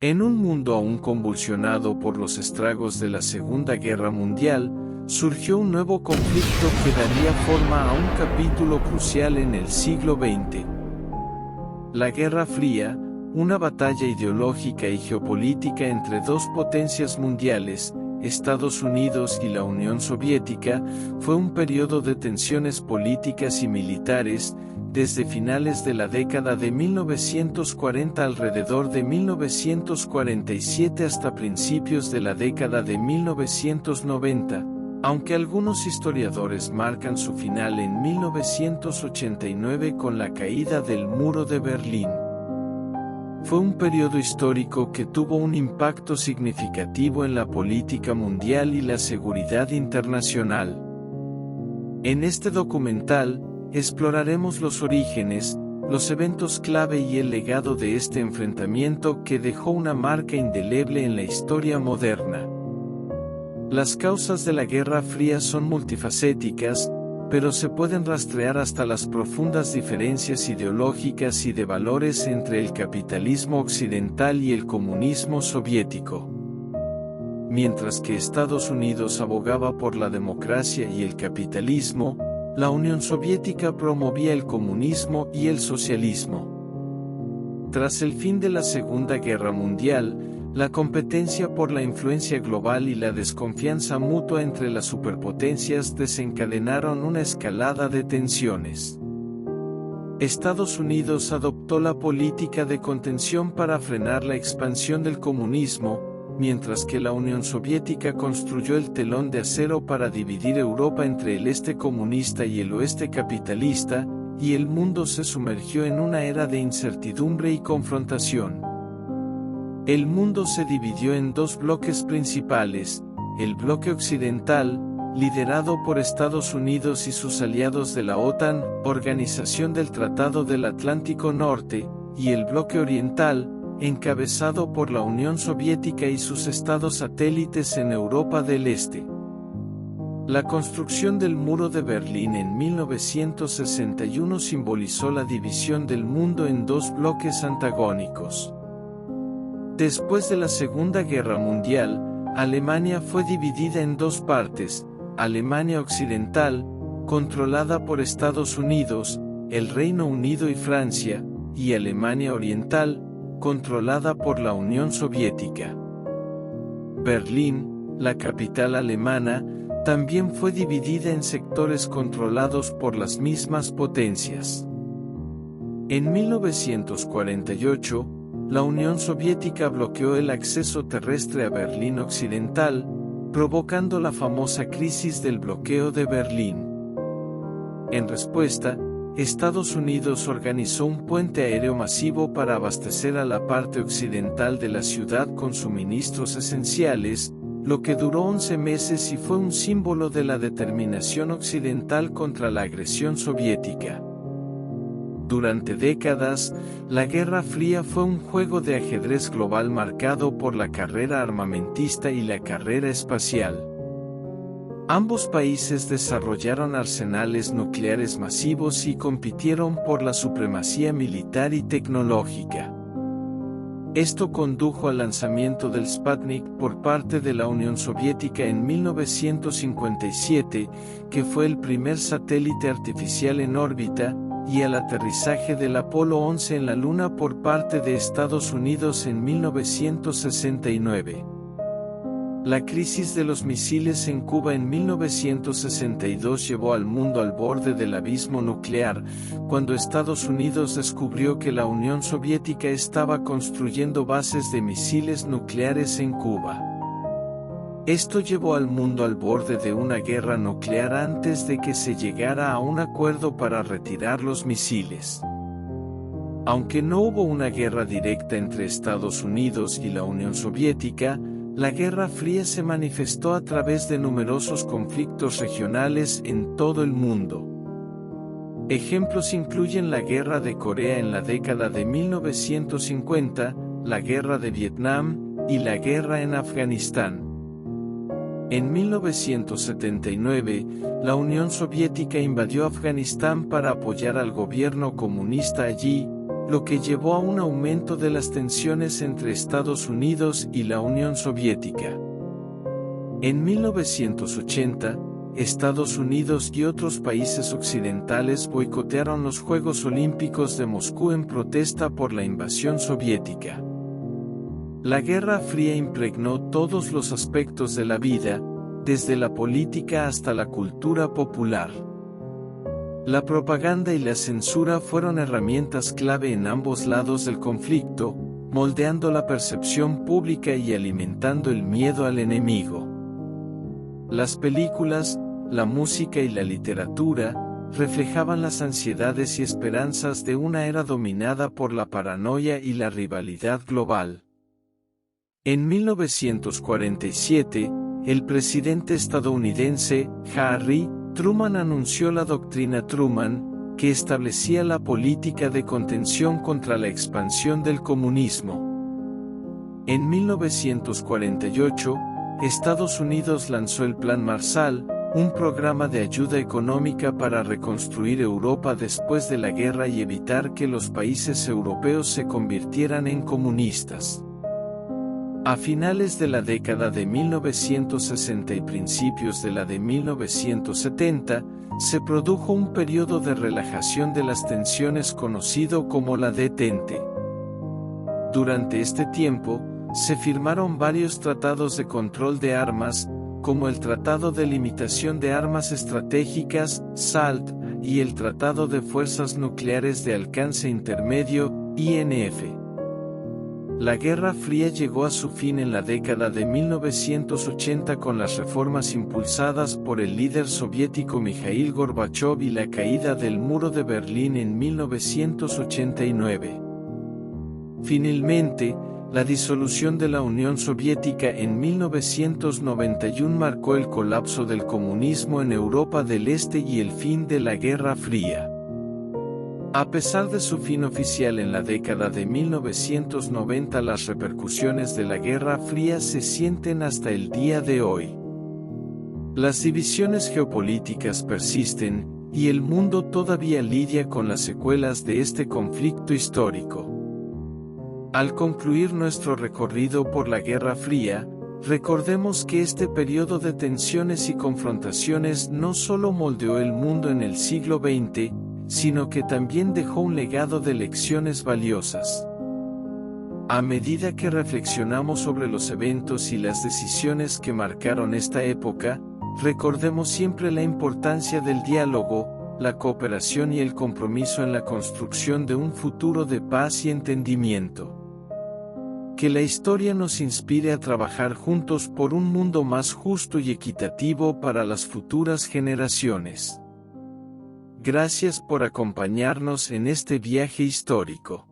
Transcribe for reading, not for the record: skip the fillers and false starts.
En un mundo aún convulsionado por los estragos de la Segunda Guerra Mundial, surgió un nuevo conflicto que daría forma a un capítulo crucial en el siglo XX. La Guerra Fría, una batalla ideológica y geopolítica entre dos potencias mundiales, Estados Unidos y la Unión Soviética, fue un periodo de tensiones políticas y militares, desde finales de la década de 1940 alrededor de 1947 hasta principios de la década de 1990, aunque algunos historiadores marcan su final en 1989 con la caída del Muro de Berlín. Fue un periodo histórico que tuvo un impacto significativo en la política mundial y la seguridad internacional. En este documental, exploraremos los orígenes, los eventos clave y el legado de este enfrentamiento que dejó una marca indeleble en la historia moderna. Las causas de la Guerra Fría son multifacéticas, pero se pueden rastrear hasta las profundas diferencias ideológicas y de valores entre el capitalismo occidental y el comunismo soviético. Mientras que Estados Unidos abogaba por la democracia y el capitalismo, la Unión Soviética promovía el comunismo y el socialismo. Tras el fin de la Segunda Guerra Mundial, la competencia por la influencia global y la desconfianza mutua entre las superpotencias desencadenaron una escalada de tensiones. Estados Unidos adoptó la política de contención para frenar la expansión del comunismo, mientras que la Unión Soviética construyó el telón de acero para dividir Europa entre el este comunista y el oeste capitalista, y el mundo se sumergió en una era de incertidumbre y confrontación. El mundo se dividió en dos bloques principales: el bloque occidental, liderado por Estados Unidos y sus aliados de la OTAN, Organización del Tratado del Atlántico Norte, y el bloque oriental, encabezado por la Unión Soviética y sus estados satélites en Europa del Este. La construcción del Muro de Berlín en 1961 simbolizó la división del mundo en dos bloques antagónicos. Después de la Segunda Guerra Mundial, Alemania fue dividida en dos partes: Alemania Occidental, controlada por Estados Unidos, el Reino Unido y Francia, y Alemania Oriental, controlada por la Unión Soviética. Berlín, la capital alemana, también fue dividida en sectores controlados por las mismas potencias. En 1948, la Unión Soviética bloqueó el acceso terrestre a Berlín Occidental, provocando la famosa crisis del bloqueo de Berlín. En respuesta, Estados Unidos organizó un puente aéreo masivo para abastecer a la parte occidental de la ciudad con suministros esenciales, lo que duró 11 meses y fue un símbolo de la determinación occidental contra la agresión soviética. Durante décadas, la Guerra Fría fue un juego de ajedrez global marcado por la carrera armamentista y la carrera espacial. Ambos países desarrollaron arsenales nucleares masivos y compitieron por la supremacía militar y tecnológica. Esto condujo al lanzamiento del Sputnik por parte de la Unión Soviética en 1957, que fue el primer satélite artificial en órbita, y al aterrizaje del Apolo 11 en la Luna por parte de Estados Unidos en 1969. La crisis de los misiles en Cuba en 1962 llevó al mundo al borde del abismo nuclear, cuando Estados Unidos descubrió que la Unión Soviética estaba construyendo bases de misiles nucleares en Cuba. Esto llevó al mundo al borde de una guerra nuclear antes de que se llegara a un acuerdo para retirar los misiles. Aunque no hubo una guerra directa entre Estados Unidos y la Unión Soviética, la Guerra Fría se manifestó a través de numerosos conflictos regionales en todo el mundo. Ejemplos incluyen la Guerra de Corea en la década de 1950, la Guerra de Vietnam, y la guerra en Afganistán. En 1979, la Unión Soviética invadió Afganistán para apoyar al gobierno comunista allí, lo que llevó a un aumento de las tensiones entre Estados Unidos y la Unión Soviética. En 1980, Estados Unidos y otros países occidentales boicotearon los Juegos Olímpicos de Moscú en protesta por la invasión soviética. La Guerra Fría impregnó todos los aspectos de la vida, desde la política hasta la cultura popular. La propaganda y la censura fueron herramientas clave en ambos lados del conflicto, moldeando la percepción pública y alimentando el miedo al enemigo. Las películas, la música y la literatura reflejaban las ansiedades y esperanzas de una era dominada por la paranoia y la rivalidad global. En 1947, el presidente estadounidense, Harry Truman, anunció la Doctrina Truman, que establecía la política de contención contra la expansión del comunismo. En 1948, Estados Unidos lanzó el Plan Marshall, un programa de ayuda económica para reconstruir Europa después de la guerra y evitar que los países europeos se convirtieran en comunistas. A finales de la década de 1960 y principios de la de 1970, se produjo un periodo de relajación de las tensiones conocido como la detente. Durante este tiempo, se firmaron varios tratados de control de armas, como el Tratado de Limitación de Armas Estratégicas, SALT, y el Tratado de Fuerzas Nucleares de Alcance Intermedio, INF. La Guerra Fría llegó a su fin en la década de 1980 con las reformas impulsadas por el líder soviético Mikhail Gorbachov y la caída del Muro de Berlín en 1989. Finalmente, la disolución de la Unión Soviética en 1991 marcó el colapso del comunismo en Europa del Este y el fin de la Guerra Fría. A pesar de su fin oficial en la década de 1990, las repercusiones de la Guerra Fría se sienten hasta el día de hoy. Las divisiones geopolíticas persisten, y el mundo todavía lidia con las secuelas de este conflicto histórico. Al concluir nuestro recorrido por la Guerra Fría, recordemos que este periodo de tensiones y confrontaciones no solo moldeó el mundo en el siglo XX, sino que también dejó un legado de lecciones valiosas. A medida que reflexionamos sobre los eventos y las decisiones que marcaron esta época, recordemos siempre la importancia del diálogo, la cooperación y el compromiso en la construcción de un futuro de paz y entendimiento. Que la historia nos inspire a trabajar juntos por un mundo más justo y equitativo para las futuras generaciones. Gracias por acompañarnos en este viaje histórico.